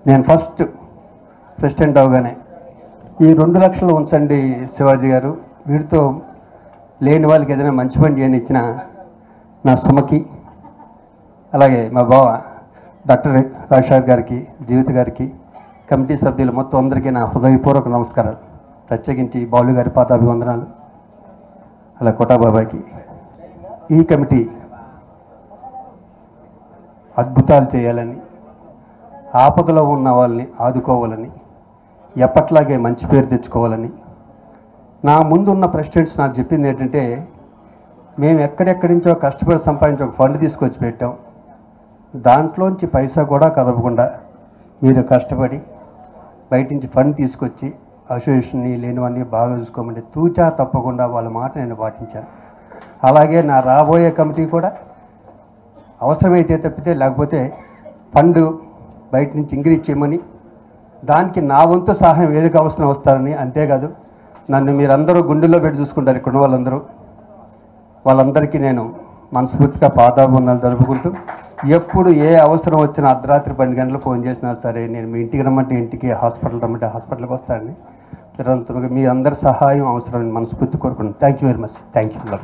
నేను first president అవగానే ఈ 2 లక్షలు ఉంచండి శివాజీ గారు, వీటితో లేని వాళ్ళకి ఏదైనా మంచి పని చేయని ఇచ్చిన నా సుమకి, అలాగే మా బావ డాక్టర్ రాజశేఖర్ గారికి, జీవిత గారికి, కమిటీ సభ్యులు మొత్తం అందరికీ నా హృదయపూర్వక నమస్కారాలు. ప్రత్యేకించి బాలు గారి పాదాభివందనాలు, అలా కోటాబాబాకి. ఈ కమిటీ అద్భుతాలు చేయాలని, ఆపదలో ఉన్న వాళ్ళని ఆదుకోవాలని, ఎప్పట్లాగే మంచి పేరు తెచ్చుకోవాలని నా ముందున్న ప్రెసిడెంట్స్ నాకు చెప్పింది ఏంటంటే, మేము ఎక్కడెక్కడి నుంచో కష్టపడి సంపాదించి ఒక ఫండ్ తీసుకొచ్చి పెట్టాం, దాంట్లోంచి పైసా కూడా కదపకుండా మీరు కష్టపడి బయట నుంచి ఫండ్ తీసుకొచ్చి అసోసియేషన్ని లేనివన్నీ బాగా చూసుకోమంటే తూచా తప్పకుండా వాళ్ళ మాట నేను పాటించాను. అలాగే నా రాబోయే కమిటీ కూడా అవసరమైతే తప్పితే, లేకపోతే ఫండ్ బయట నుంచి ఇంక్రీజ్ చేయమని, దానికి నా వంతు సహాయం ఏదికి అవసరం వస్తారని. అంతేకాదు నన్ను మీరందరూ గుండెల్లో పెట్టి చూసుకుంటారు ఇక్కడ వాళ్ళందరికీ నేను మనస్ఫూర్తిగా పాదాభివందనాలు జరుపుకుంటూ, ఎప్పుడు ఏ అవసరం వచ్చినా అర్ధరాత్రి 12 గంటలు ఫోన్ చేసినా సరే, నేను మీ ఇంటికి రమ్మంటే ఇంటికి, హాస్పిటల్ రమ్మంటే హాస్పిటల్కి వస్తానని. మీ అందరి సహాయం అవసరమని మనస్ఫూర్తి కోరుకుంటున్నాను. Thank you very much. Thank you.